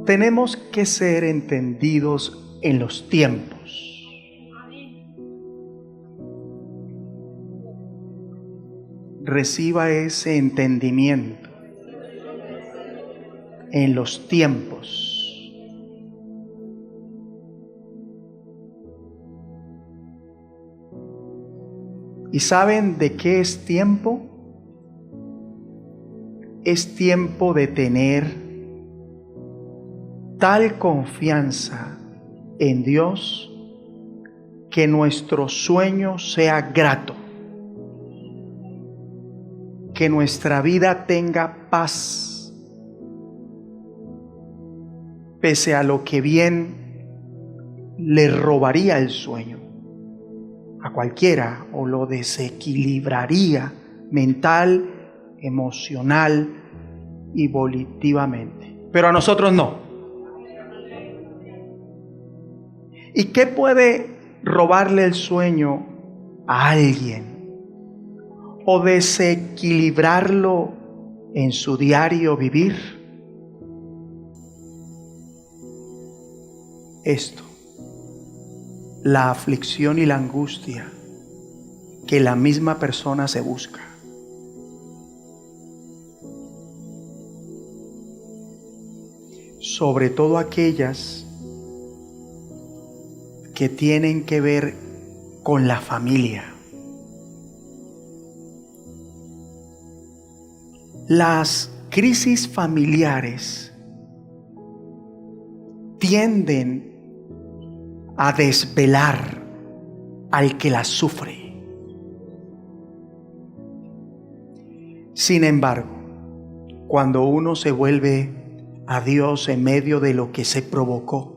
tenemos que ser entendidos en los tiempos. Reciba ese entendimiento en los tiempos. ¿Y saben de qué es tiempo? Es tiempo de tener tal confianza en Dios que nuestro sueño sea grato, que nuestra vida tenga paz, pese a lo que bien le robaría el sueño a cualquiera o lo desequilibraría mental, emocional y volitivamente. Pero a nosotros no. ¿Y qué puede robarle el sueño a alguien o desequilibrarlo en su diario vivir? Esto: la aflicción y la angustia que la misma persona se busca. Sobre todo aquellas que tienen que ver con la familia. Las crisis familiares tienden a desvelar al que las sufre. Sin embargo, cuando uno se vuelve a Dios en medio de lo que se provocó,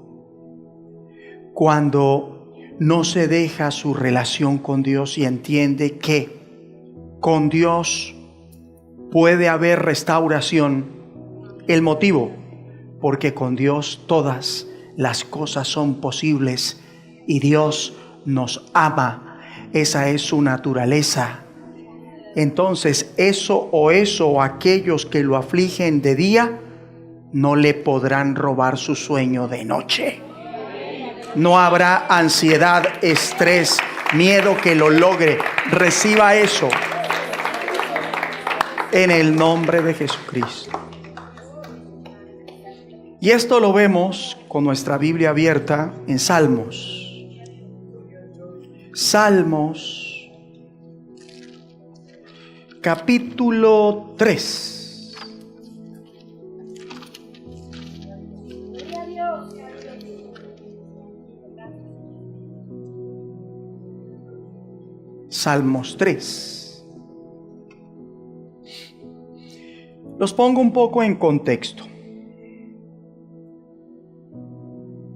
cuando no se deja su relación con Dios y entiende que con Dios puede haber restauración, el motivo, porque con Dios todas las cosas son posibles y Dios nos ama, esa es su naturaleza. Entonces eso o aquellos que lo afligen de día no le podrán robar su sueño de noche. No habrá ansiedad, estrés, miedo que lo logre. Reciba eso en el nombre de Jesucristo. Y esto lo vemos con nuestra Biblia abierta en Salmos. Salmos, capítulo 3. Salmos 3. Los pongo un poco en contexto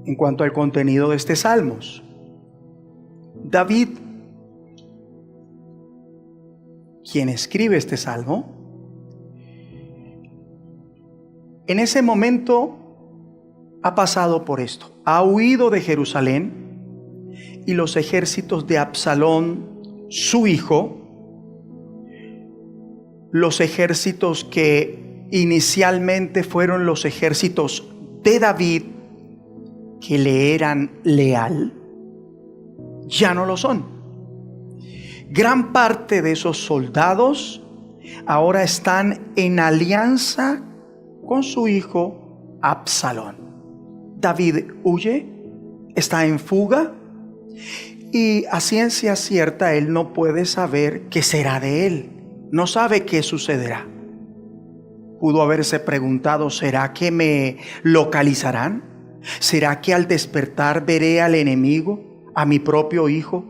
en cuanto al contenido de este Salmos. David, quien escribe este salmo, en ese momento ha pasado por esto. Ha huido de Jerusalén y los ejércitos de Absalón, su hijo, los ejércitos que inicialmente fueron los ejércitos de David, que le eran leal, ya no lo son. Gran parte de esos soldados ahora están en alianza con su hijo Absalón. David huye, está en fuga, y a ciencia cierta él no puede saber qué será de él. No sabe qué sucederá. Pudo haberse preguntado: ¿será que me localizarán? ¿Será que al despertar veré al enemigo, a mi propio hijo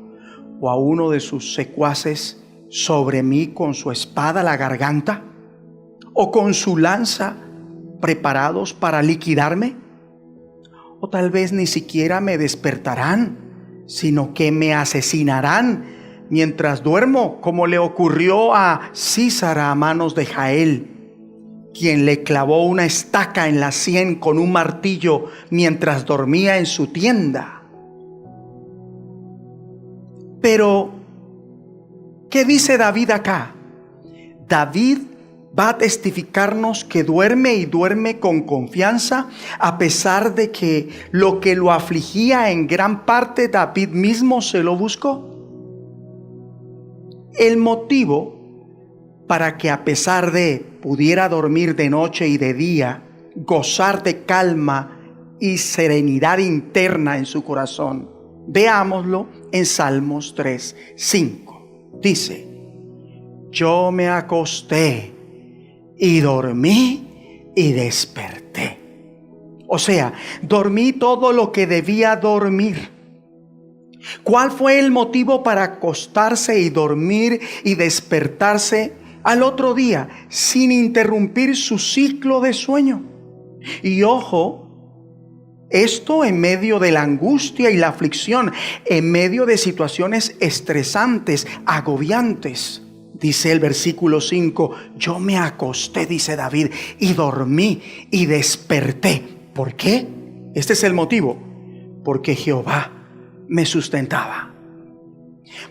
o a uno de sus secuaces sobre mí con su espada a la garganta o con su lanza preparados para liquidarme? O tal vez ni siquiera me despertarán, sino que me asesinarán mientras duermo, como le ocurrió a Sísara a manos de Jael, quien le clavó una estaca en la sien con un martillo mientras dormía en su tienda. Pero, ¿qué dice David acá? David va a testificarnos que duerme y duerme con confianza, a pesar de que lo afligía en gran parte David mismo se lo buscó. El motivo para que, a pesar de, pudiera dormir de noche y de día, gozar de calma y serenidad interna en su corazón, veámoslo en Salmos 3:5. Dice: yo me acosté y dormí y desperté. O sea, dormí todo lo que debía dormir. ¿Cuál fue el motivo para acostarse y dormir y despertarse al otro día sin interrumpir su ciclo de sueño? Y ojo, esto en medio de la angustia y la aflicción, en medio de situaciones estresantes, agobiantes. Dice el versículo 5: yo me acosté, dice David, y dormí y desperté. ¿Por qué? Este es el motivo: porque Jehová me sustentaba.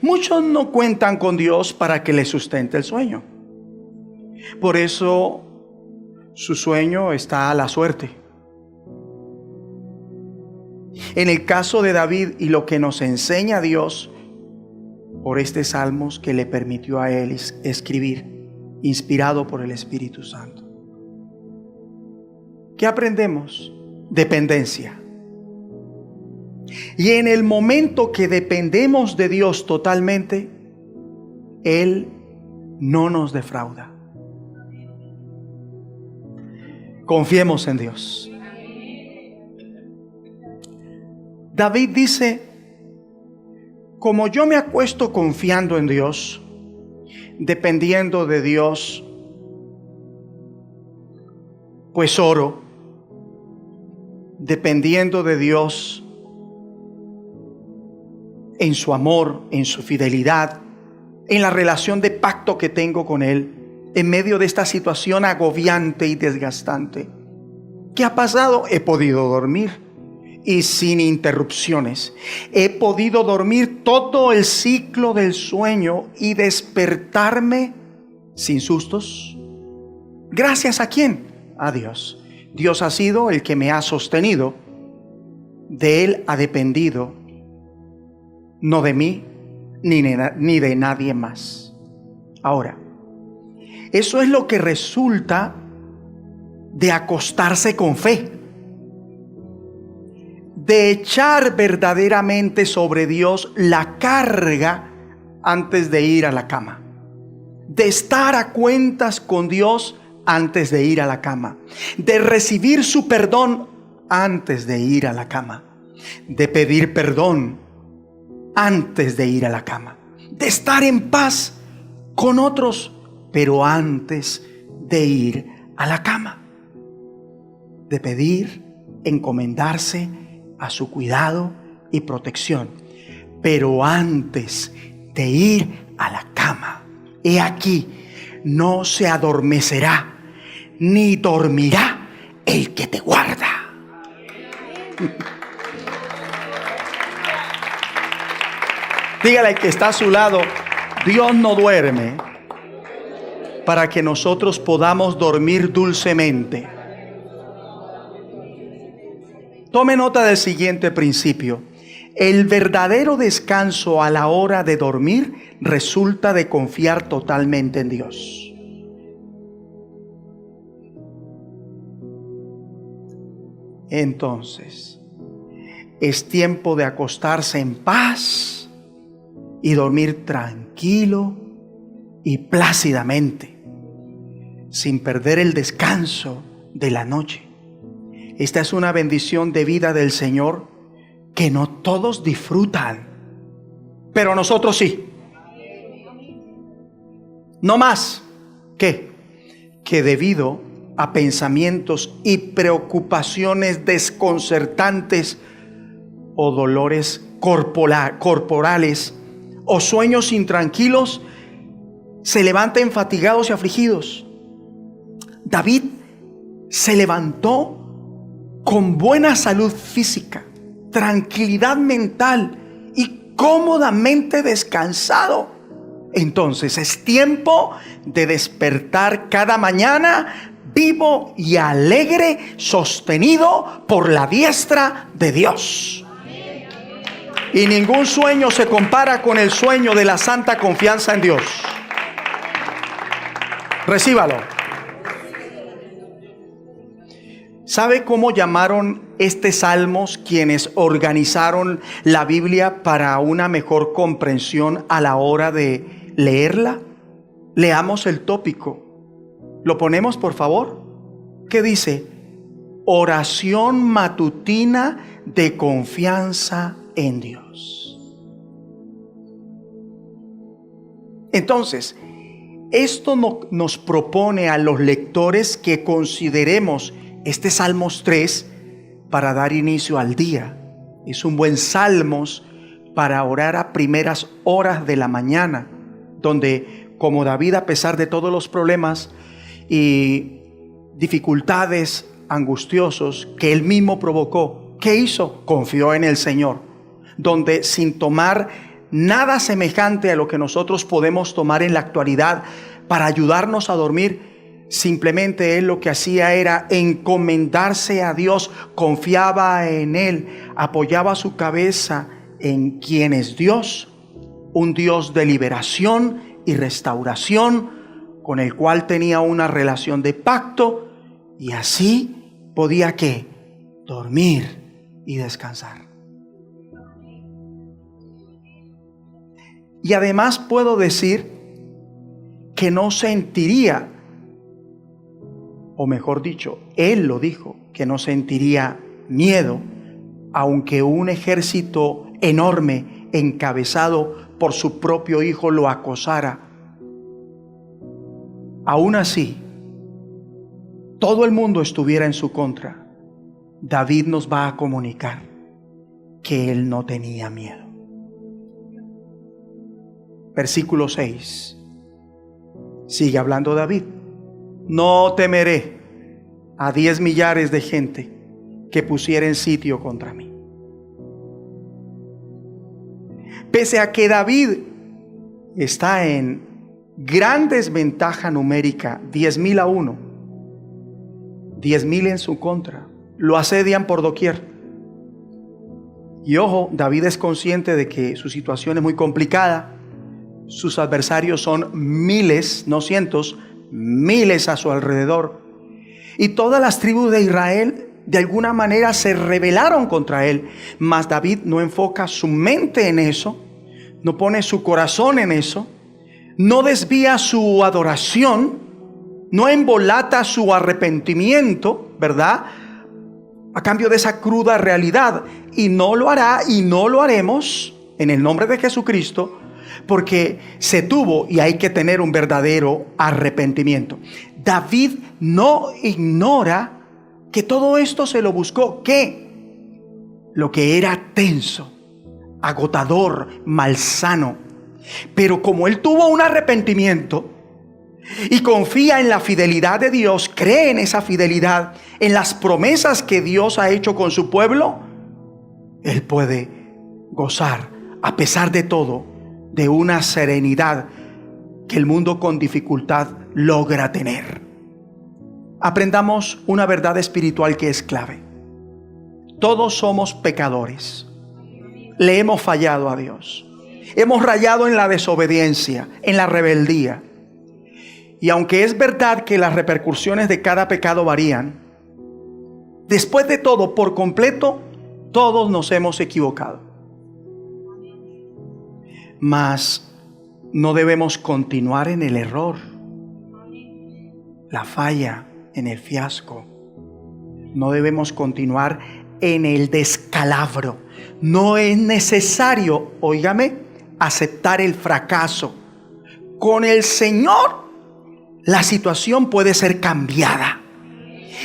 Muchos no cuentan con Dios para que les sustente el sueño. Por eso su sueño está a la suerte. En el caso de David, y lo que nos enseña Dios por este Salmos que le permitió a él escribir, inspirado por el Espíritu Santo. ¿Qué aprendemos? Dependencia. Y en el momento que dependemos de Dios totalmente, Él no nos defrauda. Confiemos en Dios. David dice: como yo me acuesto confiando en Dios, dependiendo de Dios, pues oro, dependiendo de Dios en su amor, en su fidelidad, en la relación de pacto que tengo con Él, en medio de esta situación agobiante y desgastante. ¿Qué ha pasado? He podido dormir. Y sin interrupciones. He podido dormir todo el ciclo del sueño y despertarme sin sustos. ¿Gracias a quién? A Dios. Dios ha sido el que me ha sostenido. De Él ha dependido, no de mí ni de nadie más. Ahora, eso es lo que resulta de acostarse con fe, de echar verdaderamente sobre Dios la carga antes de ir a la cama, de estar a cuentas con Dios antes de ir a la cama, de recibir su perdón antes de ir a la cama, de pedir perdón antes de ir a la cama, de estar en paz con otros, pero antes de ir a la cama, de pedir, encomendarse a su cuidado y protección, pero antes de ir a la cama. He aquí, no se adormecerá ni dormirá el que te guarda. Dígale al que está a su lado: Dios no duerme para que nosotros podamos dormir dulcemente. Tome nota del siguiente principio: el verdadero descanso a la hora de dormir resulta de confiar totalmente en Dios. Entonces, es tiempo de acostarse en paz y dormir tranquilo y plácidamente, sin perder el descanso de la noche. Esta es una bendición de vida del Señor que no todos disfrutan, pero nosotros sí. No más que debido a pensamientos y preocupaciones desconcertantes o dolores corporales o sueños intranquilos, se levanten fatigados y afligidos. David se levantó con buena salud física, tranquilidad mental y cómodamente descansado. Entonces es tiempo de despertar cada mañana vivo y alegre, sostenido por la diestra de Dios. Y ningún sueño se compara con el sueño de la santa confianza en Dios. Recíbalo. ¿Sabe cómo llamaron este salmos quienes organizaron la Biblia para una mejor comprensión a la hora de leerla? Leamos el tópico. ¿Lo ponemos, por favor? ¿Qué dice? Oración matutina de confianza en Dios. Entonces, esto nos propone a los lectores que consideremos este Salmos 3 para dar inicio al día. Es un buen Salmos para orar a primeras horas de la mañana, donde, como David, a pesar de todos los problemas y dificultades angustiosos que él mismo provocó, ¿qué hizo? Confió en el Señor, donde sin tomar nada semejante a lo que nosotros podemos tomar en la actualidad para ayudarnos a dormir, simplemente él lo que hacía era encomendarse a Dios, confiaba en Él, apoyaba su cabeza en quien es Dios, un Dios de liberación y restauración, con el cual tenía una relación de pacto, y así podía ¿qué? Dormir y descansar. Y además puedo decir que no sentiría, o mejor dicho, él lo dijo, que no sentiría miedo, aunque un ejército enorme encabezado por su propio hijo lo acosara. Aún así, todo el mundo estuviera en su contra, David nos va a comunicar que él no tenía miedo. Versículo 6. Sigue hablando David. No temeré a 10 millares de gente que pusieren sitio contra mí. Pese a que David está en gran desventaja numérica, 10,000 a 1, 10,000 en su contra, lo asedian por doquier. Y ojo, David es consciente de que su situación es muy complicada. Sus adversarios son miles, no cientos, miles a su alrededor. Y todas las tribus de Israel de alguna manera se rebelaron contra él. Mas David no enfoca su mente en eso, no pone su corazón en eso, no desvía su adoración, no embolata su arrepentimiento, ¿verdad?, a cambio de esa cruda realidad. Y no lo hará y no lo haremos en el nombre de Jesucristo, porque se tuvo y hay que tener un verdadero arrepentimiento. David no ignora que todo esto se lo buscó. ¿Qué? Lo que era tenso, agotador, malsano. Pero como él tuvo un arrepentimiento y confía en la fidelidad de Dios, cree en esa fidelidad, en las promesas que Dios ha hecho con su pueblo, él puede gozar, a pesar de todo, de una serenidad que el mundo con dificultad logra tener. Aprendamos una verdad espiritual que es clave. Todos somos pecadores. Le hemos fallado a Dios. Hemos rayado en la desobediencia, en la rebeldía. Y aunque es verdad que las repercusiones de cada pecado varían, después de todo, por completo, todos nos hemos equivocado. Mas no debemos continuar en el error, la falla, en el fiasco. No debemos continuar en el descalabro. No es necesario, óigame, aceptar el fracaso. Con el Señor, la situación puede ser cambiada.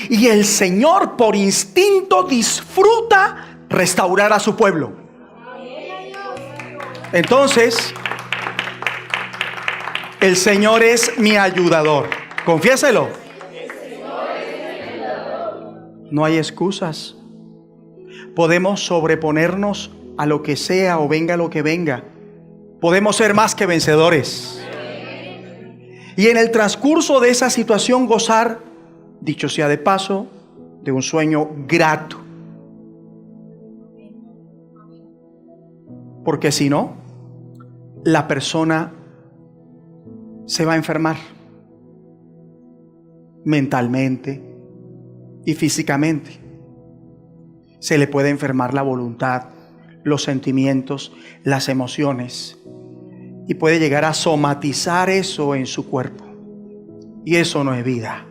Y el Señor, por instinto, disfruta restaurar a su pueblo. Entonces, el Señor es mi ayudador. Confiéselo. No hay excusas. Podemos sobreponernos a lo que sea o venga lo que venga, Podemos ser más que vencedores. Y en el transcurso de esa situación gozar, dicho sea de paso, de un sueño grato. Porque si no, la persona se va a enfermar mentalmente y físicamente. Se le puede enfermar la voluntad, los sentimientos, las emociones, y puede llegar a somatizar eso en su cuerpo. Y eso no es vida.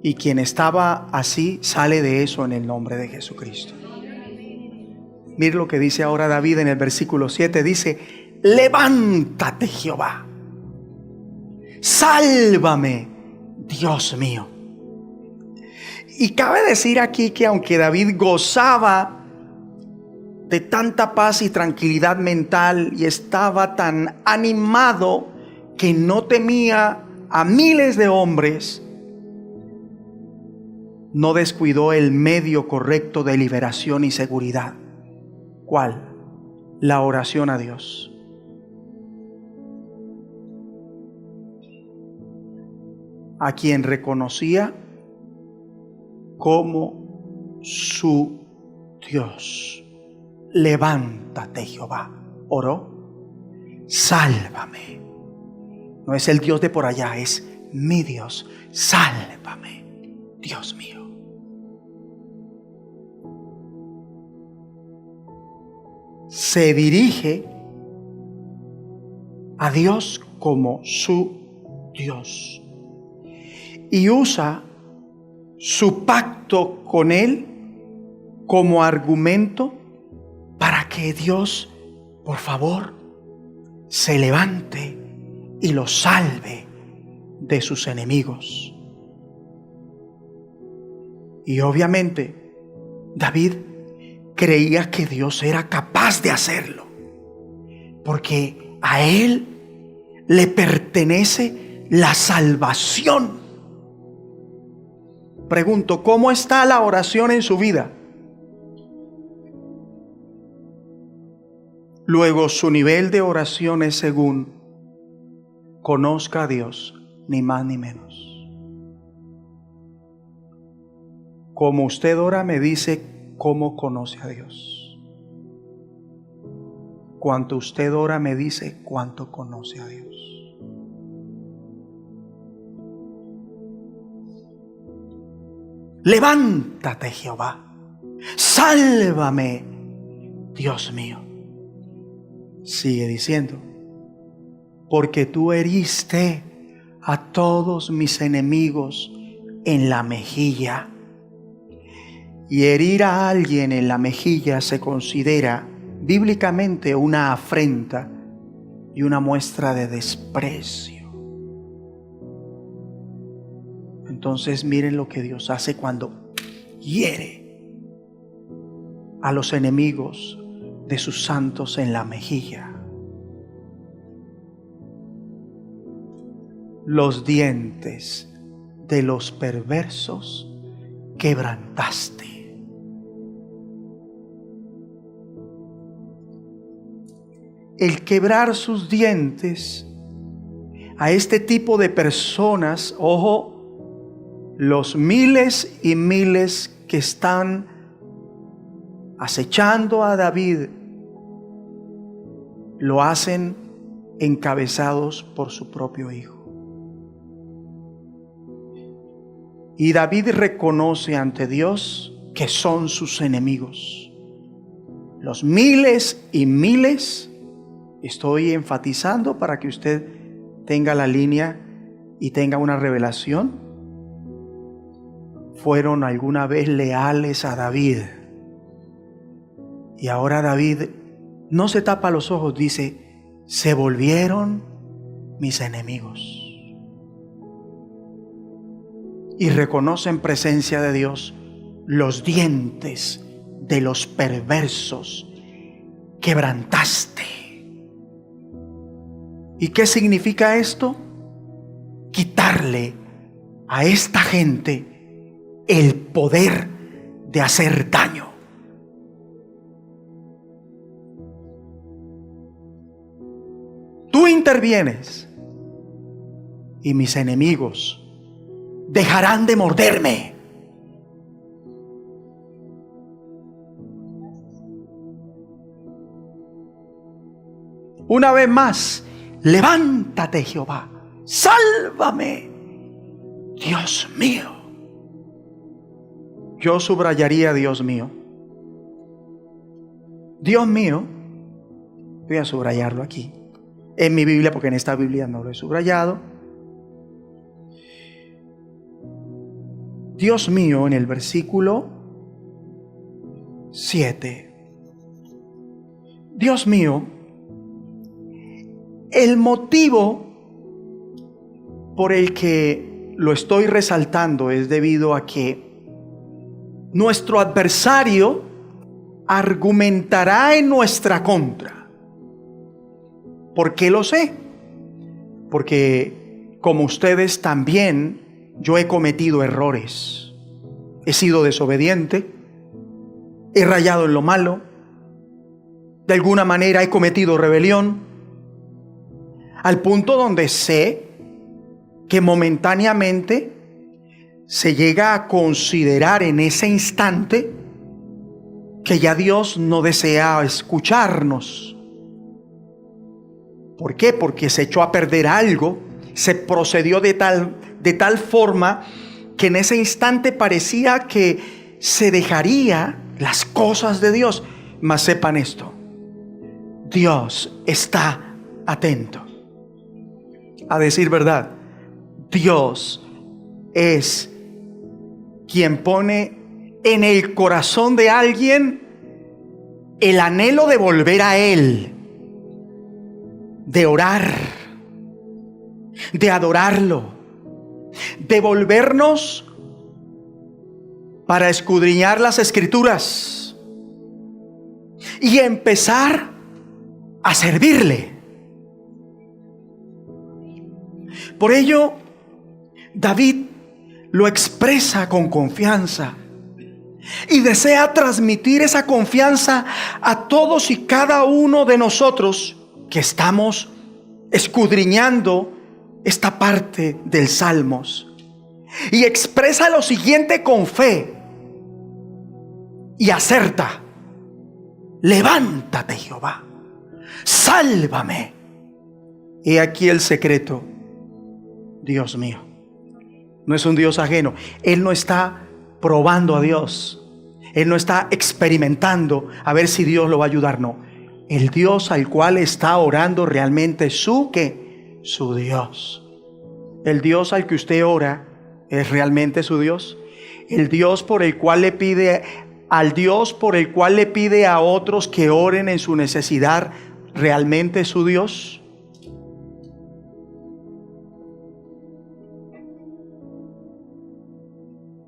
Y quien estaba así sale de eso en el nombre de Jesucristo. Mire lo que dice ahora David en el versículo 7. Dice: levántate, Jehová, sálvame, Dios mío. Y cabe decir aquí que aunque David gozaba de tanta paz y tranquilidad mental y estaba tan animado que no temía a miles de hombres, no descuidó el medio correcto de liberación y seguridad. ¿Cuál? La oración a Dios. A quien reconocía como su Dios. Levántate, Jehová. Oró: sálvame. No es el Dios de por allá, es mi Dios. Sálvame, Dios mío. Se dirige a Dios como su Dios y usa su pacto con Él como argumento para que Dios, por favor, se levante y lo salve de sus enemigos. Y obviamente David creía que Dios era capaz de hacerlo, porque a Él le pertenece la salvación. Pregunto, ¿cómo está la oración en su vida? Luego, su nivel de oración es según conozca a Dios, ni más ni menos. Como usted ora, me dice cómo conoce a Dios. Cuanto usted ora, me dice cuánto conoce a Dios. Levántate, Jehová, sálvame, Dios mío. Sigue diciendo: porque tú heriste a todos mis enemigos en la mejilla. Y herir a alguien en la mejilla se considera bíblicamente una afrenta y una muestra de desprecio. Entonces miren lo que Dios hace cuando hiere a los enemigos de sus santos en la mejilla. Los dientes de los perversos quebrantaste. El quebrar sus dientes a este tipo de personas, ojo, los miles y miles que están acechando a David, lo hacen encabezados por su propio hijo. Y David reconoce ante Dios que son sus enemigos. Los miles y miles, estoy enfatizando para que usted tenga la línea y tenga una revelación, fueron alguna vez leales a David. Y ahora David no se tapa los ojos, dice: se volvieron mis enemigos. Y reconoce en presencia de Dios los dientes de los perversos quebrantaste. ¿Y qué significa esto? Quitarle a esta gente el poder de hacer daño. tú intervienes y mis enemigos dejarán de morderme. Una vez más, levántate, Jehová, sálvame, Dios mío. Yo subrayaría Dios mío. Dios mío, voy a subrayarlo aquí en mi Biblia, porque en esta Biblia no lo he subrayado. Dios mío, en el versículo 7. Dios mío, el motivo por el que lo estoy resaltando es debido a que nuestro adversario argumentará en nuestra contra. ¿Por qué lo sé? Porque como ustedes también, yo he cometido errores. He sido desobediente, he rayado en lo malo, de alguna manera he cometido rebelión, al punto donde sé que momentáneamente se llega a considerar en ese instante que ya Dios no desea escucharnos. ¿Por qué? Porque se echó a perder algo, se procedió de tal forma que en ese instante parecía que se dejaría las cosas de Dios. Mas sepan esto: Dios está atento. A decir verdad, Dios es quien pone en el corazón de alguien el anhelo de volver a Él, de orar, de adorarlo, de volvernos para escudriñar las Escrituras y empezar a servirle. Por ello, David lo expresa con confianza y desea transmitir esa confianza a todos y cada uno de nosotros que estamos escudriñando esta parte del Salmos. Y expresa lo siguiente con fe y acerta: levántate, Jehová, sálvame. He aquí el secreto. Dios mío no es un Dios ajeno. Él no está probando a Dios. Él no está experimentando a ver si Dios lo va a ayudar. No, el Dios al cual está orando realmente es su Dios. El Dios al que usted ora es realmente su Dios. El Dios por el cual le pide, al Dios por el cual le pide a otros que oren en su necesidad, realmente es su Dios.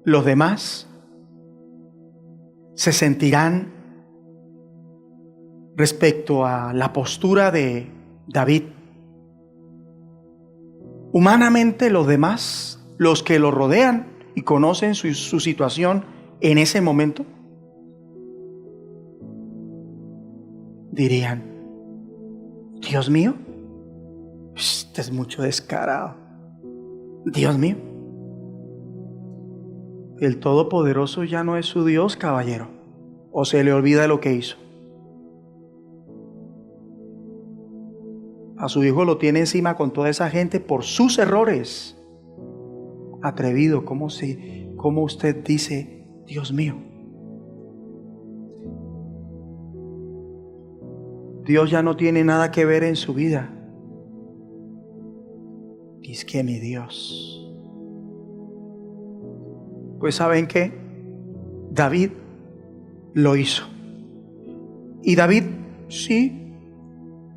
Los demás se sentirán respecto a la postura de David. Humanamente, los demás, los que lo rodean y conocen su situación en ese momento, dirían: Dios mío, este es mucho descarado. Dios mío, el Todopoderoso ya no es su Dios, caballero. ¿O se le olvida lo que hizo? A su hijo lo tiene encima con toda esa gente por sus errores. Atrevido, ¿cómo usted dice Dios mío? Dios ya no tiene nada que ver en su vida. Es que mi Dios. Pues ¿saben qué? David lo hizo. Y David, sí,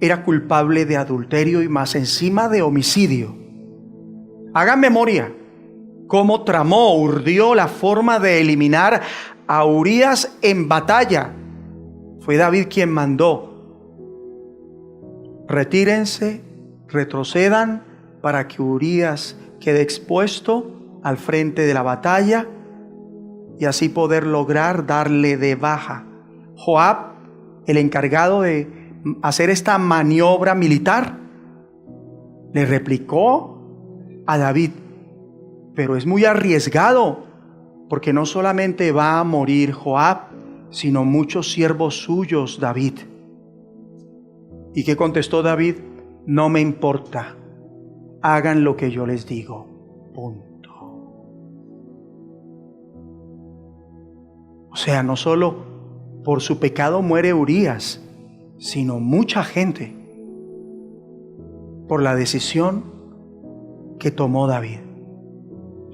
era culpable de adulterio y más encima de homicidio. Hagan memoria cómo tramó, urdió la forma de eliminar a Urías en batalla. Fue David quien mandó: retírense, retrocedan para que Urías quede expuesto al frente de la batalla y así poder lograr darle de baja. Joab, el encargado de hacer esta maniobra militar, Le replicó a David: pero es muy arriesgado, porque no solamente va a morir Joab, sino muchos siervos suyos, David. ¿Y qué contestó David? No me importa, hagan lo que yo les digo. Punto. O sea, no solo por su pecado muere Urías, sino mucha gente por la decisión que tomó David.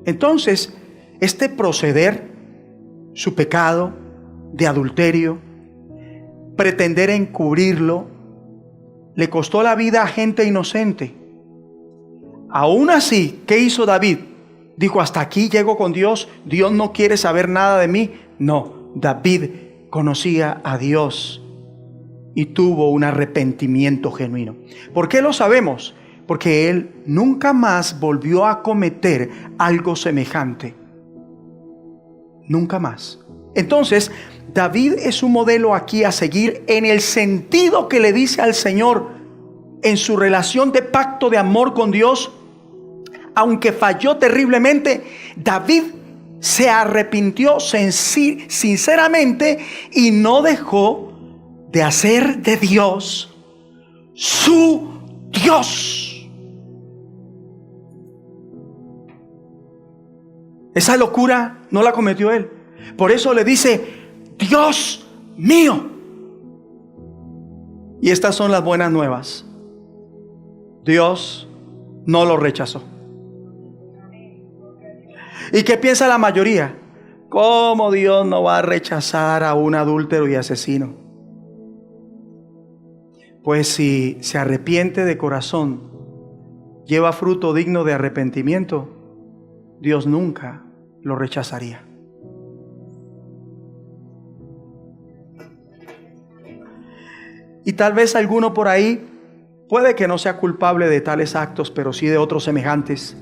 Entonces, este proceder, su pecado de adulterio, pretender encubrirlo, le costó la vida a gente inocente. Aún así, ¿qué hizo David? Dijo: hasta aquí llego con Dios, Dios no quiere saber nada de mí. No, David conocía a Dios y tuvo un arrepentimiento genuino. ¿Por qué lo sabemos? Porque él nunca más volvió a cometer algo semejante. Nunca más. Entonces, David es un modelo aquí a seguir en el sentido que le dice al Señor en su relación de pacto de amor con Dios. Aunque falló terriblemente, David se arrepintió sinceramente y no dejó de hacer de Dios su Dios. Esa locura no la cometió él. Por eso le dice: Dios mío. Y estas son las buenas nuevas. Dios no lo rechazó. ¿Y qué piensa la mayoría? ¿Cómo Dios no va a rechazar a un adúltero y asesino? Pues si se arrepiente de corazón, lleva fruto digno de arrepentimiento, Dios nunca lo rechazaría. Y tal vez alguno por ahí puede que no sea culpable de tales actos, pero sí de otros semejantes.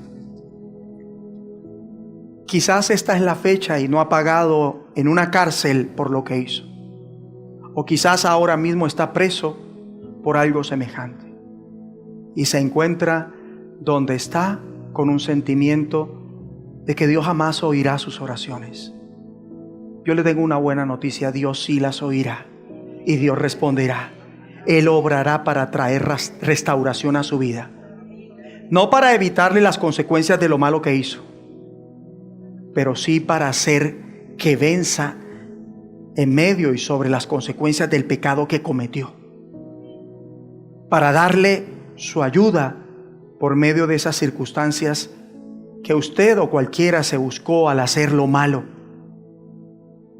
Quizás esta es la fecha y no ha pagado en una cárcel por lo que hizo. O quizás ahora mismo está preso por algo semejante. Y se encuentra donde está con un sentimiento de que Dios jamás oirá sus oraciones. Yo le tengo una buena noticia: Dios sí las oirá y Dios responderá. Él obrará para traer restauración a su vida. No para evitarle las consecuencias de lo malo que hizo, pero sí para hacer que venza en medio y sobre las consecuencias del pecado que cometió. Para darle su ayuda por medio de esas circunstancias que usted o cualquiera se buscó al hacer lo malo.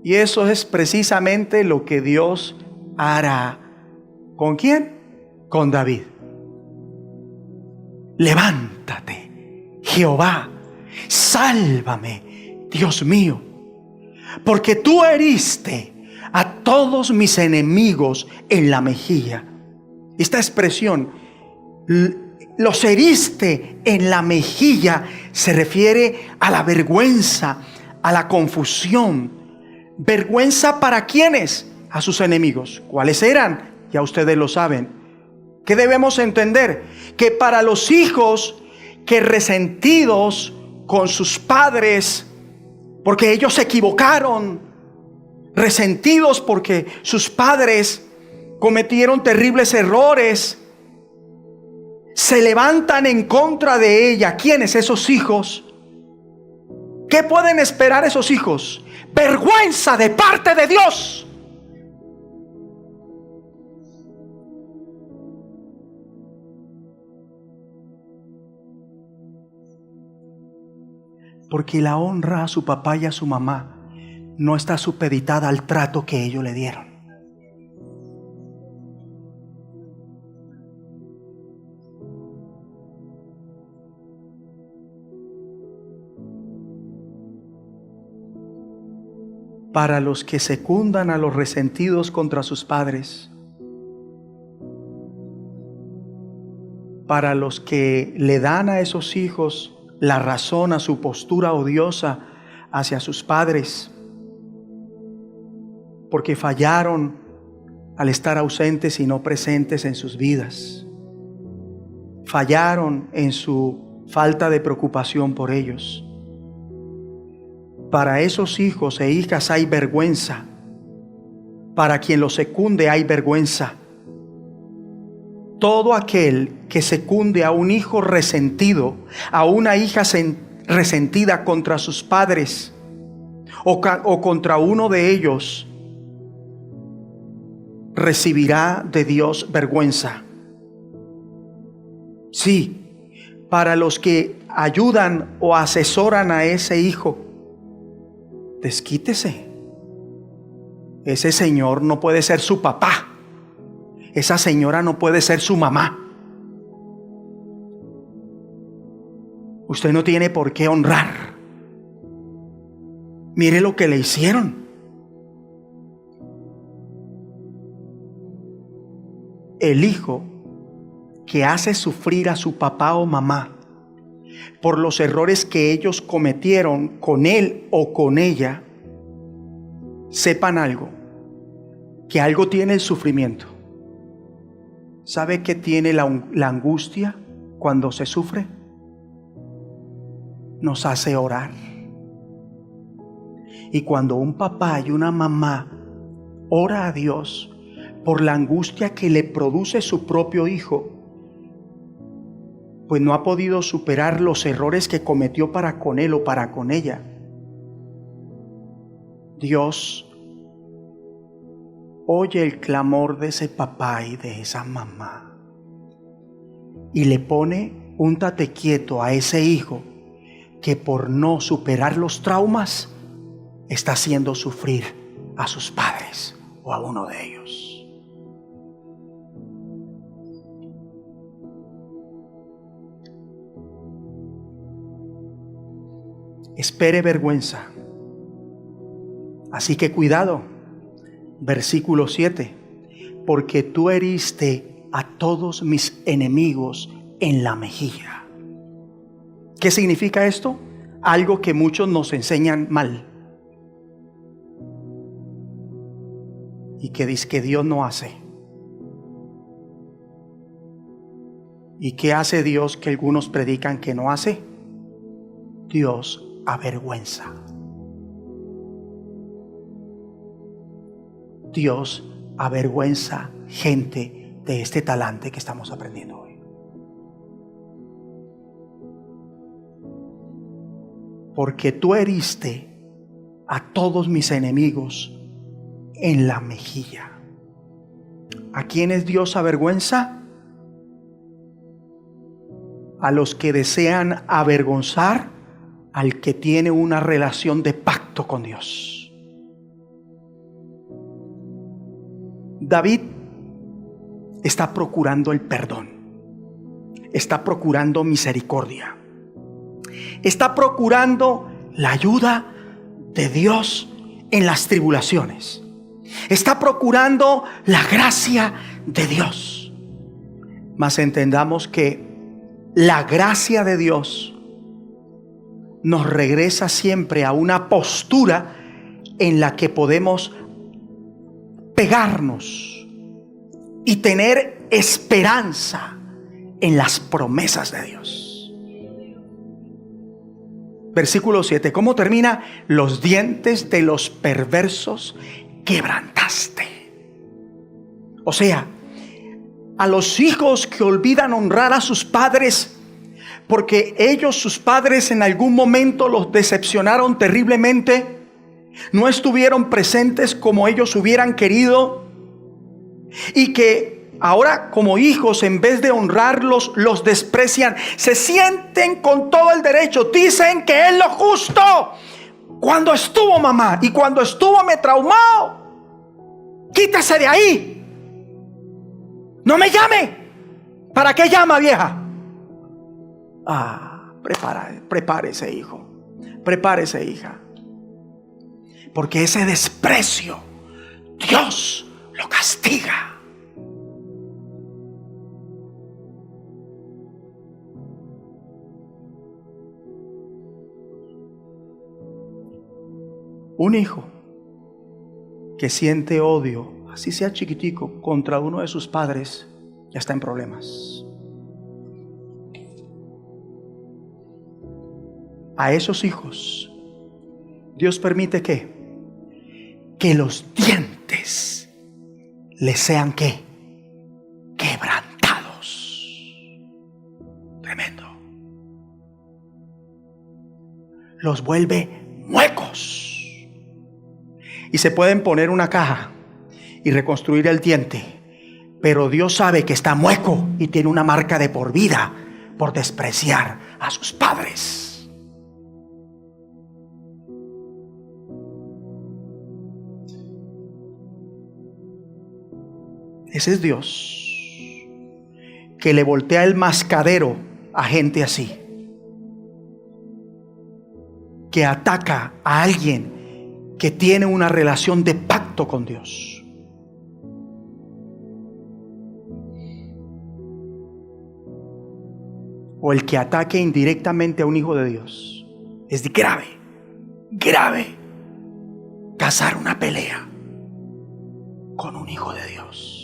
Y eso es precisamente lo que Dios hará. ¿Con quién? Con David. Levántate, Jehová, sálvame, Dios mío, porque tú heriste a todos mis enemigos en la mejilla. Esta expresión, los heriste en la mejilla, se refiere a la vergüenza, a la confusión. ¿Vergüenza para quiénes? A sus enemigos. ¿Cuáles eran? Ya ustedes lo saben. ¿Qué debemos entender? Que para los hijos que resentidos con sus padres, porque ellos se equivocaron, resentidos porque sus padres cometieron terribles errores, se levantan en contra de ella. ¿Quiénes? Esos hijos. ¿Qué pueden esperar esos hijos? Vergüenza de parte de Dios. Porque la honra a su papá y a su mamá no está supeditada al trato que ellos le dieron. Para los que secundan a los resentidos contra sus padres, para los que le dan a esos hijos la razón a su postura odiosa hacia sus padres, porque fallaron al estar ausentes y no presentes en sus vidas, fallaron en su falta de preocupación por ellos. Para esos hijos e hijas hay vergüenza. Para quien los secunde hay vergüenza. Todo aquel que secunde a un hijo resentido, a una hija resentida contra sus padres o contra uno de ellos, recibirá de Dios vergüenza. Sí, para los que ayudan o asesoran a ese hijo, desquítese. Ese señor no puede ser su papá. Esa señora no puede ser su mamá. Usted no tiene por qué honrar. Mire lo que le hicieron. El hijo que hace sufrir a su papá o mamá por los errores que ellos cometieron con él o con ella, sepan algo, que algo tiene el sufrimiento. ¿Sabe qué tiene la angustia cuando se sufre? Nos hace orar. Y cuando un papá y una mamá ora a Dios por la angustia que le produce su propio hijo, pues no ha podido superar los errores que cometió para con él o para con ella, Dios oye el clamor de ese papá y de esa mamá y le pone un tate quieto a ese hijo que por no superar los traumas está haciendo sufrir a sus padres o a uno de ellos. Espere vergüenza. Así que cuidado. Versículo 7. Porque tú heriste a todos mis enemigos en la mejilla. ¿Qué significa esto? Algo que muchos nos enseñan mal. Y que dice que Dios no hace. ¿Y qué hace Dios que algunos predican que no hace? Dios avergüenza. Dios avergüenza gente de este talante que estamos aprendiendo hoy. Porque tú heriste a todos mis enemigos en la mejilla. ¿A quiénes Dios avergüenza? A los que desean avergonzar al que tiene una relación de pacto con Dios. David está procurando el perdón, está procurando misericordia, está procurando la ayuda de Dios en las tribulaciones, está procurando la gracia de Dios. Mas entendamos que la gracia de Dios nos regresa siempre a una postura en la que podemos pegarnos y tener esperanza en las promesas de Dios. Versículo 7, ¿cómo termina? Los dientes de los perversos quebrantaste. O sea, a los hijos que olvidan honrar a sus padres porque ellos, sus padres, en algún momento los decepcionaron terriblemente, no estuvieron presentes como ellos hubieran querido, y que ahora como hijos, en vez de honrarlos, los desprecian, se sienten con todo el derecho, dicen que es lo justo. Cuando estuvo mamá y cuando estuvo me traumó, quítese de ahí, no me llame. ¿Para qué llama, vieja? Prepárese, hijo, prepárese, hija, porque ese desprecio Dios lo castiga. Un hijo que siente odio, así sea chiquitico, contra uno de sus padres, ya está en problemas. a esos hijos, Dios permite que los dientes les sean quebrantados. Tremendo. Los vuelve muecos. Y se pueden poner una caja y reconstruir el diente, pero Dios sabe que está mueco y tiene una marca de por vida por despreciar a sus padres. Ese es Dios, que le voltea el mascadero a gente así, que ataca a alguien que tiene una relación de pacto con Dios. O el que ataque indirectamente a un hijo de Dios. Es grave, grave cazar una pelea con un hijo de Dios.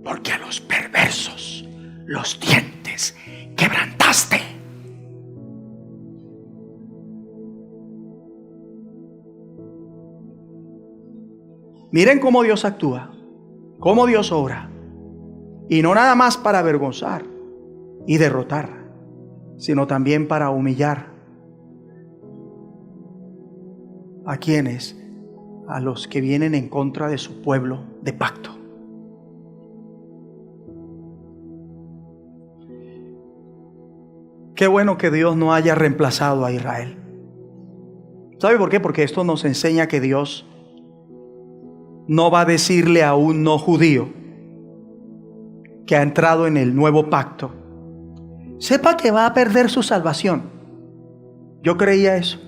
Porque a los perversos los dientes quebrantaste. Miren cómo Dios actúa, cómo Dios obra. Y no nada más para avergonzar y derrotar, sino también para humillar. ¿A quiénes? A los que vienen en contra de su pueblo de pacto. Qué bueno que Dios no haya reemplazado a Israel. ¿Sabe por qué? Porque esto nos enseña que Dios no va a decirle a un no judío que ha entrado en el nuevo pacto: sepa que va a perder su salvación. Yo creía eso.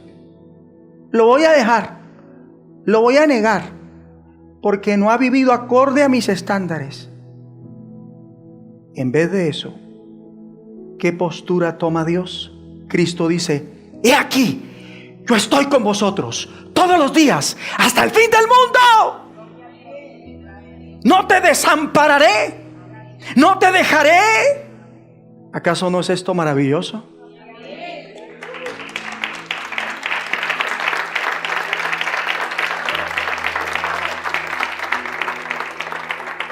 Lo voy a dejar, lo voy a negar, porque no ha vivido acorde a mis estándares. En vez de eso, ¿qué postura toma Dios? Cristo dice: he aquí, yo estoy con vosotros todos los días hasta el fin del mundo. No te desampararé, no te dejaré. ¿Acaso no es esto maravilloso?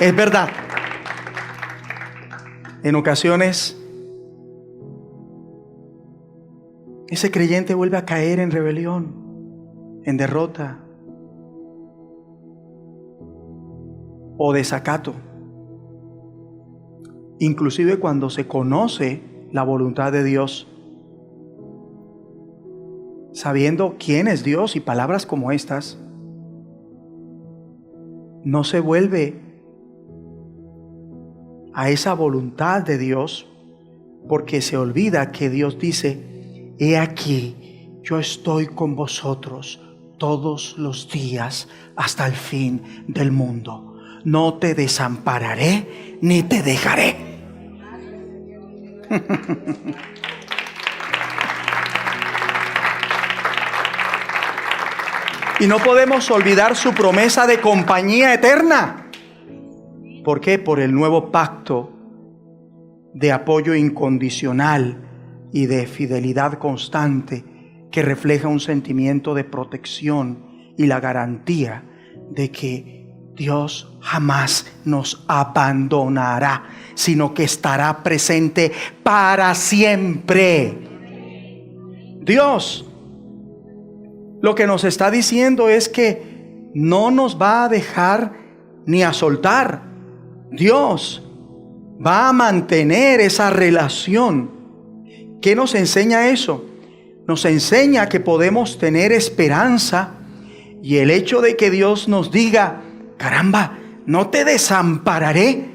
Es verdad. En ocasiones ese creyente vuelve a caer en rebelión, en derrota o desacato. Inclusive cuando se conoce la voluntad de Dios, sabiendo quién es Dios y palabras como estas, no se vuelve a esa voluntad de Dios, porque se olvida que Dios dice: he aquí, yo estoy con vosotros todos los días hasta el fin del mundo. No te desampararé ni te dejaré. Y no podemos olvidar su promesa de compañía eterna. ¿Por qué? Por el nuevo pacto de apoyo incondicional y de fidelidad constante, que refleja un sentimiento de protección y la garantía de que Dios jamás nos abandonará, sino que estará presente para siempre. Dios lo que nos está diciendo es que no nos va a dejar ni a soltar. Dios va a mantener esa relación. ¿Qué nos enseña eso? Nos enseña que podemos tener esperanza, y el hecho de que Dios nos diga: caramba, no te desampararé,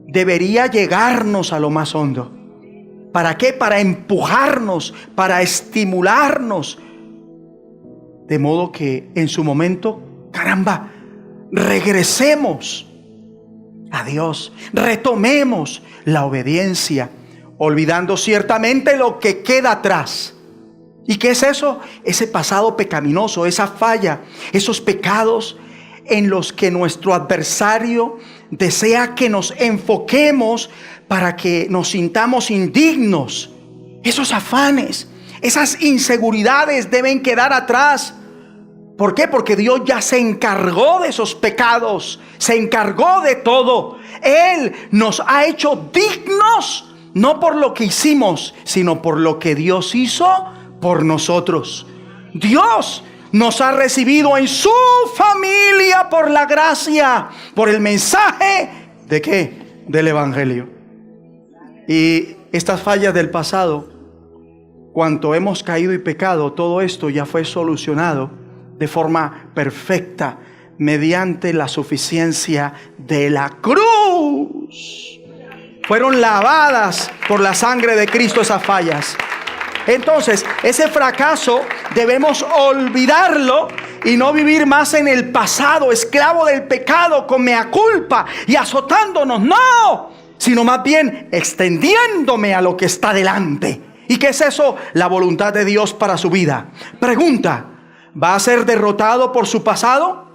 debería llegarnos a lo más hondo. ¿Para qué? Para empujarnos, para estimularnos, de modo que en su momento, caramba, regresemos a Dios, retomemos la obediencia, olvidando ciertamente lo que queda atrás. ¿Y qué es eso? Ese pasado pecaminoso, esa falla, esos pecados en los que nuestro adversario desea que nos enfoquemos para que nos sintamos indignos Esos afanes, esas inseguridades deben quedar atrás. ¿Por qué? Porque Dios ya se encargó de esos pecados, se encargó de todo. Él nos ha hecho dignos, no por lo que hicimos, sino por lo que Dios hizo por nosotros. Dios nos ha recibido en su familia por la gracia, por el mensaje ¿de qué? Del Evangelio. Y estas fallas del pasado, cuanto hemos caído y pecado, todo esto ya fue solucionado de forma perfecta mediante la suficiencia de la cruz. Fueron lavadas por la sangre de Cristo esas fallas. Entonces, ese fracaso debemos olvidarlo y no vivir más en el pasado, esclavo del pecado, con mea culpa y azotándonos. No, sino más bien extendiéndome a lo que está delante. ¿Y qué es eso? La voluntad de Dios para su vida. Pregunta: ¿va a ser derrotado por su pasado?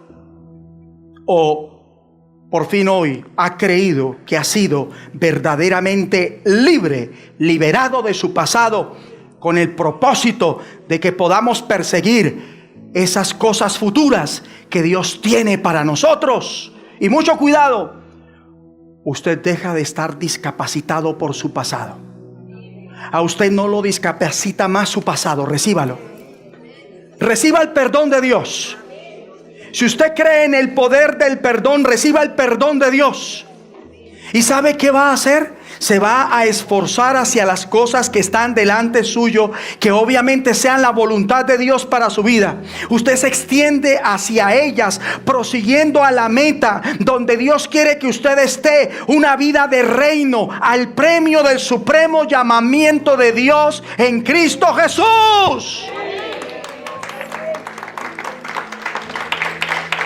¿O por fin hoy ha creído que ha sido verdaderamente libre, liberado de su pasado, con el propósito de que podamos perseguir esas cosas futuras que Dios tiene para nosotros? Y mucho cuidado, usted deja de estar discapacitado por su pasado. A usted no lo discapacita más su pasado. Recíbalo. Reciba el perdón de Dios. Si usted cree en el poder del perdón, reciba el perdón de Dios. ¿Y sabe qué va a hacer? Se va a esforzar hacia las cosas que están delante suyo, que obviamente sean la voluntad de Dios para su vida. Usted se extiende hacia ellas, prosiguiendo a la meta donde Dios quiere que usted esté, una vida de reino, al premio del supremo llamamiento de Dios en Cristo Jesús.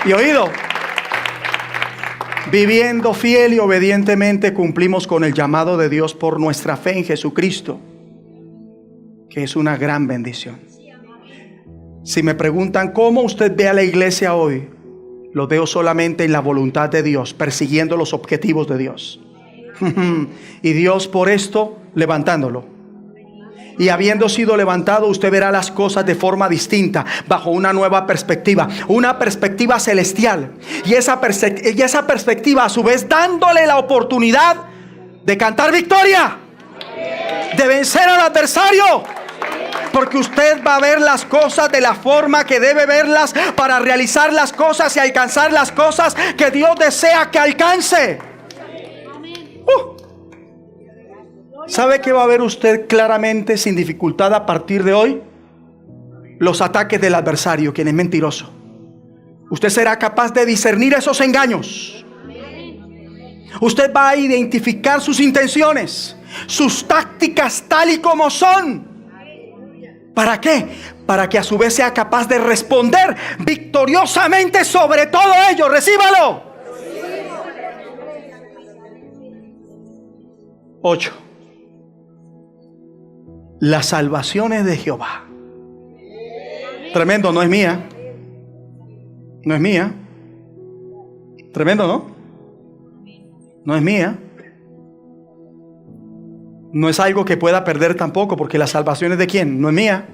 Y oído, viviendo fiel y obedientemente cumplimos con el llamado de Dios por nuestra fe en Jesucristo, que es una gran bendición. Si me preguntan cómo usted ve a la iglesia hoy, lo veo solamente en la voluntad de Dios, persiguiendo los objetivos de Dios. Y Dios por esto levantándolo. Y habiendo sido levantado, usted verá las cosas de forma distinta, bajo una nueva perspectiva, una perspectiva celestial. Y esa perspectiva, a su vez, dándole la oportunidad de cantar victoria, de vencer al adversario. Porque usted va a ver las cosas de la forma que debe verlas para realizar las cosas y alcanzar las cosas que Dios desea que alcance. ¿Sabe qué va a ver usted claramente, sin dificultad, a partir de hoy? Los ataques del adversario, quien es mentiroso. Usted será capaz de discernir esos engaños. Usted va a identificar sus intenciones, sus tácticas tal y como son. ¿Para qué? Para que a su vez sea capaz de responder victoriosamente sobre todo ello. Recíbalo. 8. La salvación es de Jehová. Tremendo, no es mía. No es mía. Tremendo, ¿no? No es mía. No es algo que pueda perder tampoco, porque la salvación es de ¿quién? No es mía.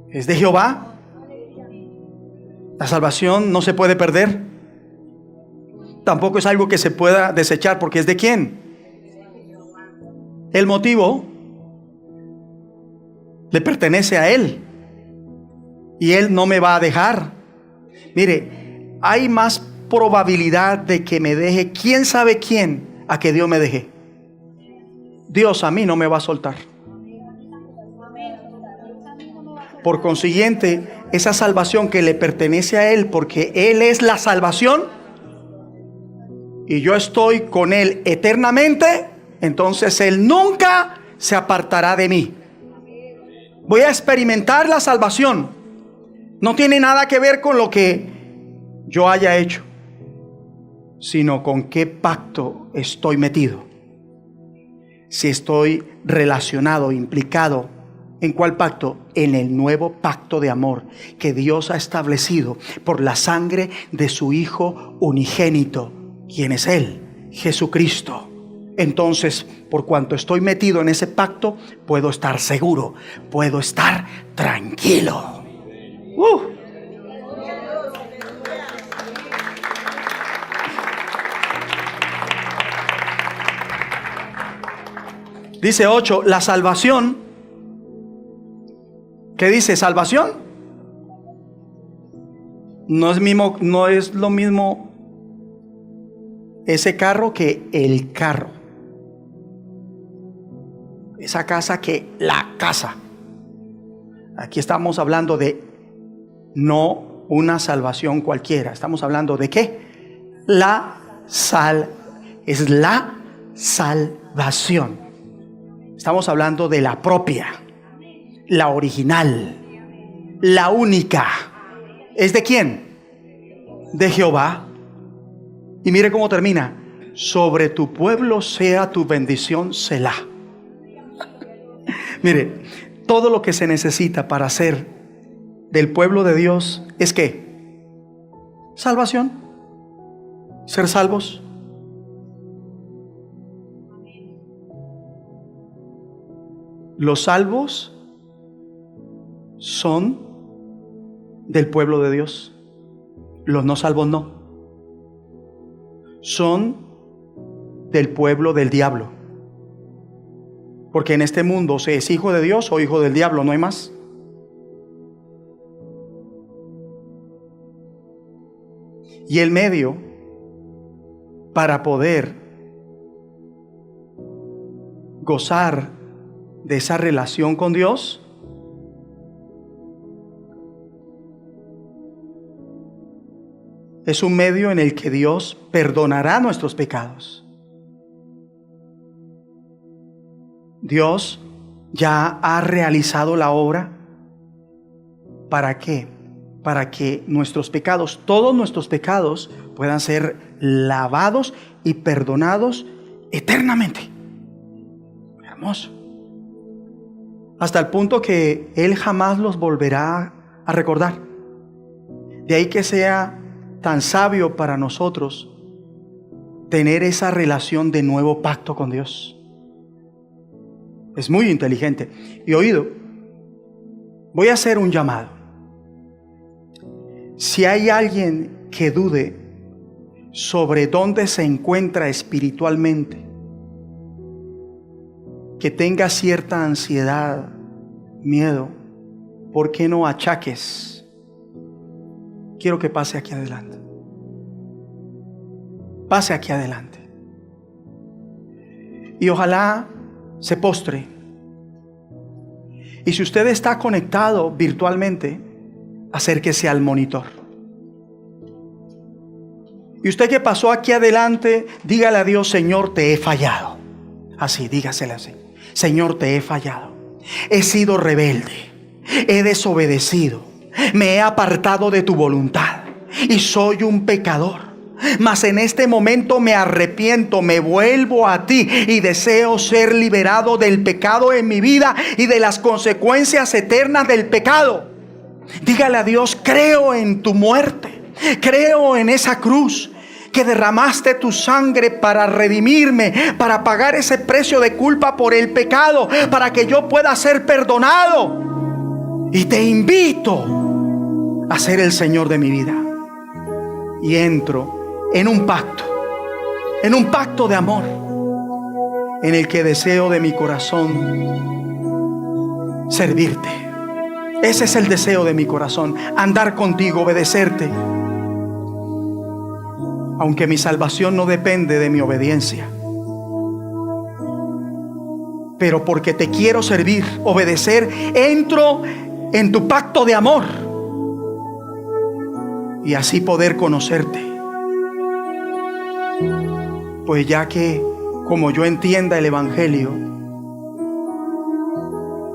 Es de Jehová. La salvación no se puede perder. Tampoco es algo que se pueda desechar, porque es de ¿quién? El motivo le pertenece a Él. Y Él no me va a dejar. Mire, hay más probabilidad de que me deje quién sabe quién a que Dios me deje. Dios a mí no me va a soltar. Por consiguiente, esa salvación que le pertenece a Él, porque Él es la salvación y yo estoy con Él eternamente, entonces Él nunca se apartará de mí. Voy a experimentar la salvación. No tiene nada que ver con lo que yo haya hecho, sino con qué pacto estoy metido. Si estoy relacionado, implicado, ¿en cuál pacto? En el nuevo pacto de amor que Dios ha establecido por la sangre de su Hijo unigénito. ¿Quién es Él? Jesucristo. entonces, por cuanto estoy metido en ese pacto, puedo estar seguro, puedo estar tranquilo. Dice 8, la salvación. ¿Qué dice? ¿Salvación? No es lo mismo ese carro que el carro. Esa casa que la casa. Aquí estamos hablando de no una salvación cualquiera. Estamos hablando de ¿qué? Es la salvación. Estamos hablando de la propia, la original, la única. ¿Es de quién? De Jehová. Y mire cómo termina: sobre tu pueblo sea tu bendición, Selah. Mire, todo lo que se necesita para ser del pueblo de Dios es ¿qué? Salvación. Ser salvos. Los salvos son del pueblo de Dios. Los no salvos no. Son del pueblo del diablo. Porque en este mundo se es hijo de Dios o hijo del diablo, no hay más. Y el medio para poder gozar de esa relación con Dios es un medio en el que Dios perdonará nuestros pecados. Dios ya ha realizado la obra. ¿Para qué? Para que nuestros pecados, todos nuestros pecados, puedan ser lavados y perdonados eternamente. Hermoso. Hasta el punto que Él jamás los volverá a recordar. De ahí que sea tan sabio para nosotros tener esa relación de nuevo pacto con Dios. Es muy inteligente. Y oído, voy a hacer un llamado. Si hay alguien que dude sobre dónde se encuentra espiritualmente, que tenga cierta ansiedad, miedo, ¿por qué no achaques? Quiero que pase aquí adelante. Pase aquí adelante. Y ojalá se postre. Y si usted está conectado virtualmente, acérquese al monitor. Y usted que pasó aquí adelante, dígale a Dios: Señor, te he fallado. Así, dígasele así: Señor, te he fallado. He sido rebelde, he desobedecido, me he apartado de tu voluntad y soy un pecador. Mas en este momento me arrepiento, me vuelvo a ti y deseo ser liberado del pecado en mi vida y de las consecuencias eternas del pecado. Dígale a Dios: creo en tu muerte, creo en esa cruz, que derramaste tu sangre para redimirme, para pagar ese precio de culpa por el pecado, para que yo pueda ser perdonado. Y te invito a ser el Señor de mi vida. Y entro en un pacto de amor, en el que deseo de mi corazón servirte. Ese es el deseo de mi corazón: andar contigo, obedecerte. Aunque mi salvación no depende de mi obediencia, pero porque te quiero servir, obedecer, entro en tu pacto de amor y así poder conocerte. Pues ya que, como yo entienda el Evangelio,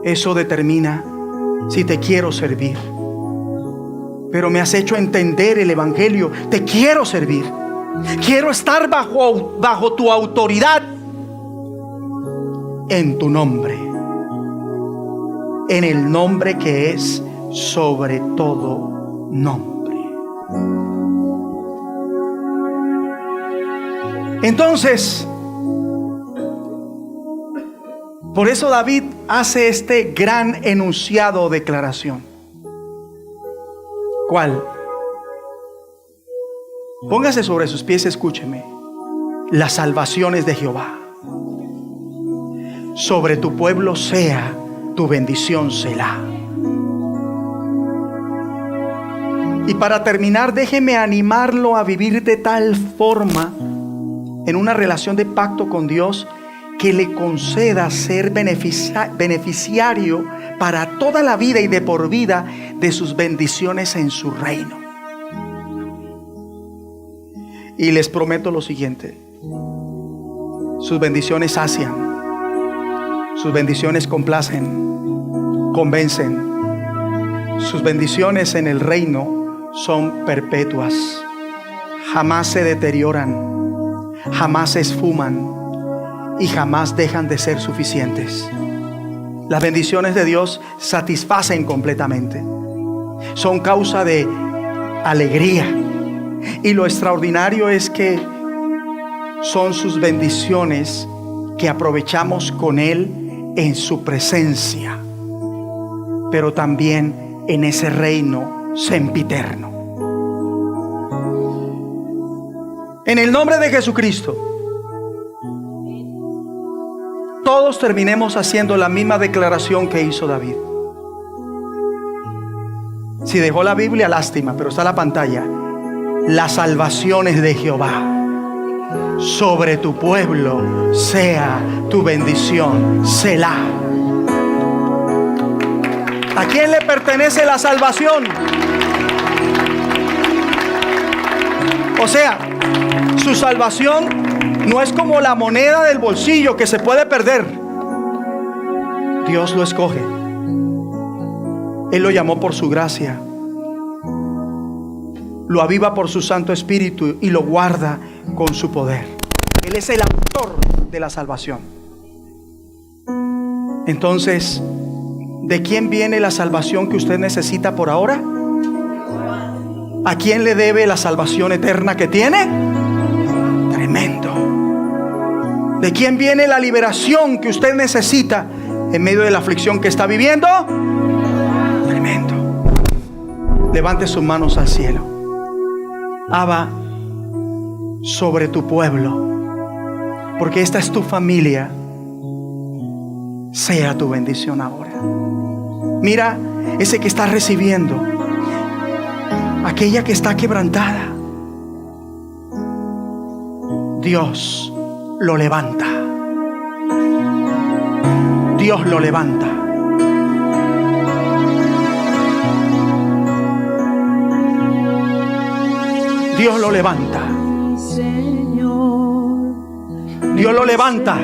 eso determina si te quiero servir. Pero me has hecho entender el Evangelio. Te quiero servir. Quiero estar bajo tu autoridad, en tu nombre, en el nombre que es sobre todo nombre. Entonces, Por eso David hace este gran enunciado o declaración. ¿Cuál? Póngase sobre sus pies, escúcheme. Las salvaciones de Jehová. Sobre tu pueblo sea tu bendición, Selah. Y para terminar, déjeme animarlo a vivir de tal forma en una relación de pacto con Dios que le conceda ser beneficiario para toda la vida y de por vida de sus bendiciones en su reino. Y les prometo lo siguiente: sus bendiciones sacian, sus bendiciones complacen, convencen. Sus bendiciones en el reino son perpetuas, jamás se deterioran, jamás se esfuman y jamás dejan de ser suficientes. Las bendiciones de Dios satisfacen completamente, son causa de alegría, y lo extraordinario es que son sus bendiciones que aprovechamos con Él en su presencia, pero también en ese reino sempiterno. En el nombre de Jesucristo, todos terminemos haciendo la misma declaración que hizo David. Si dejó la Biblia, lástima, pero está la pantalla. Las salvaciones de Jehová. Sobre tu pueblo sea tu bendición, Selah. ¿A quién le pertenece la salvación? O sea, su salvación no es como la moneda del bolsillo que se puede perder. Dios lo escoge. Él lo llamó por su gracia, lo aviva por su Santo Espíritu y lo guarda con su poder. Él es el autor de la salvación. Entonces, ¿de quién viene la salvación que usted necesita por ahora? ¿A quién le debe la salvación eterna que tiene? Tremendo. ¿De quién viene la liberación que usted necesita en medio de la aflicción que está viviendo? Tremendo. Levante sus manos al cielo. Abba, sobre tu pueblo, porque esta es tu familia, sea tu bendición ahora. Mira ese que está recibiendo, aquella que está quebrantada. Dios lo levanta. Dios lo levanta. Dios lo levanta. Dios lo levanta.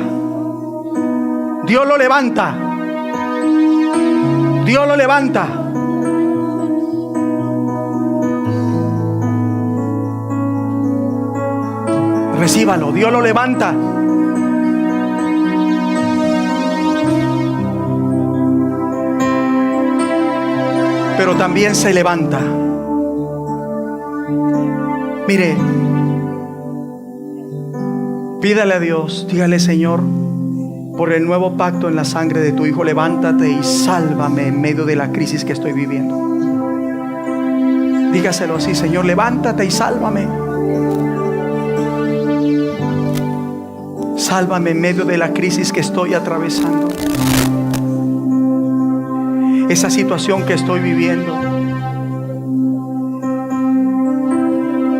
Dios lo levanta. Dios lo levanta. Recíbalo. Dios lo levanta. Pero también se levanta. Mire, pídale a Dios, dígale: Señor, por el nuevo pacto en la sangre de tu Hijo, levántate y sálvame en medio de la crisis que estoy viviendo. Dígaselo así: Señor, levántate y sálvame. Sálvame en medio de la crisis que estoy atravesando, esa situación que estoy viviendo.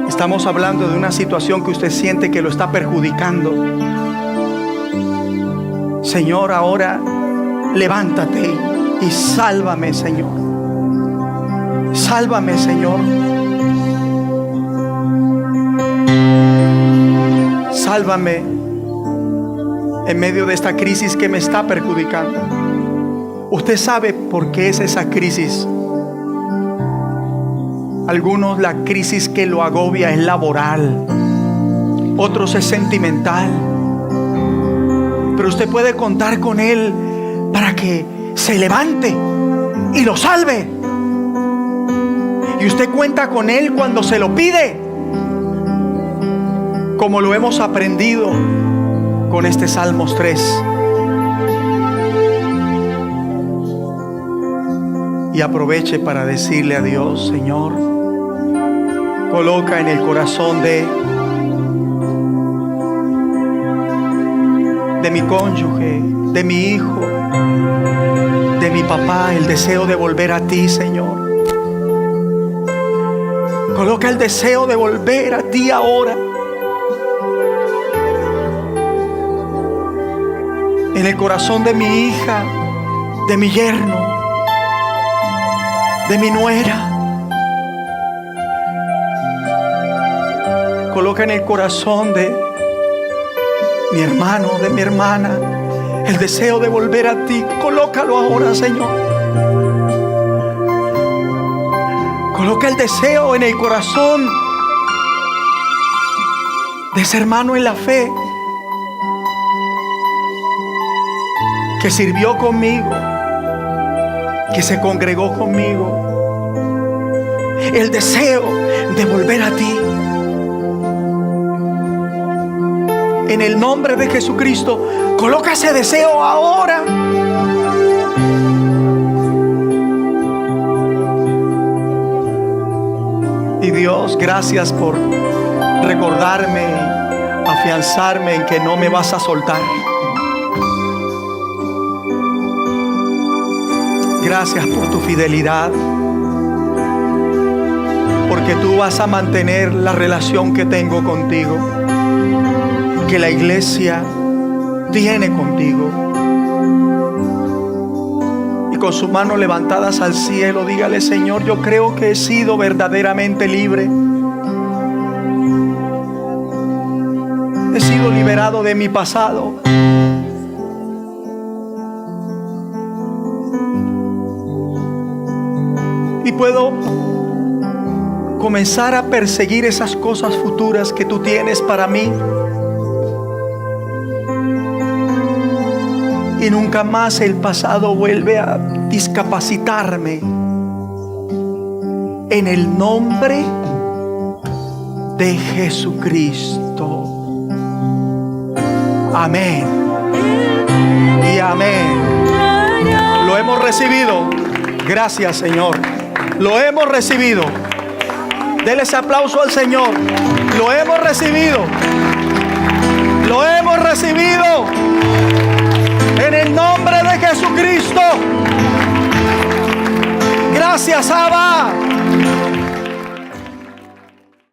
Estamos hablando de una situación que usted siente que lo está perjudicando. Señor, ahora levántate y sálvame, Señor. Sálvame, Señor. Sálvame en medio de esta crisis que me está perjudicando. Usted sabe por qué es esa crisis. Algunos, la crisis que lo agobia es laboral, otros es sentimental. Pero usted puede contar con Él para que se levante y lo salve. Y usted cuenta con Él cuando se lo pide, como lo hemos aprendido con este Salmos 3. y aproveche para decirle a Dios: Señor, coloca en el corazón de mi cónyuge, de mi hijo, de mi papá, el deseo de volver a ti, Señor. Coloca el deseo de volver a ti ahora. En el corazón de mi hija, de mi yerno, de mi nuera. Coloca en el corazón de mi hermano, de mi hermana, el deseo de volver a ti. Colócalo ahora, Señor. Coloca el deseo en el corazón de ese hermano en la fe que sirvió conmigo, que se congregó conmigo. El deseo de volver a ti. En el nombre de Jesucristo, coloca ese deseo ahora. Y Dios, gracias por recordarme, afianzarme en que no me vas a soltar. Gracias por tu fidelidad, porque tú vas a mantener la relación que tengo contigo, que la iglesia tiene contigo. Y con sus manos levantadas al cielo, dígale: Señor, yo creo que he sido verdaderamente libre. He sido liberado de mi pasado. Y puedo comenzar a perseguir esas cosas futuras que tú tienes para mí. Y nunca más el pasado vuelve a discapacitarme. En el nombre de Jesucristo. Amén. Y amén. Lo hemos recibido. Gracias, Señor. Lo hemos recibido. Dele ese aplauso al Señor. Lo hemos recibido. Lo hemos recibido. En el nombre de Jesucristo. Gracias, Abba.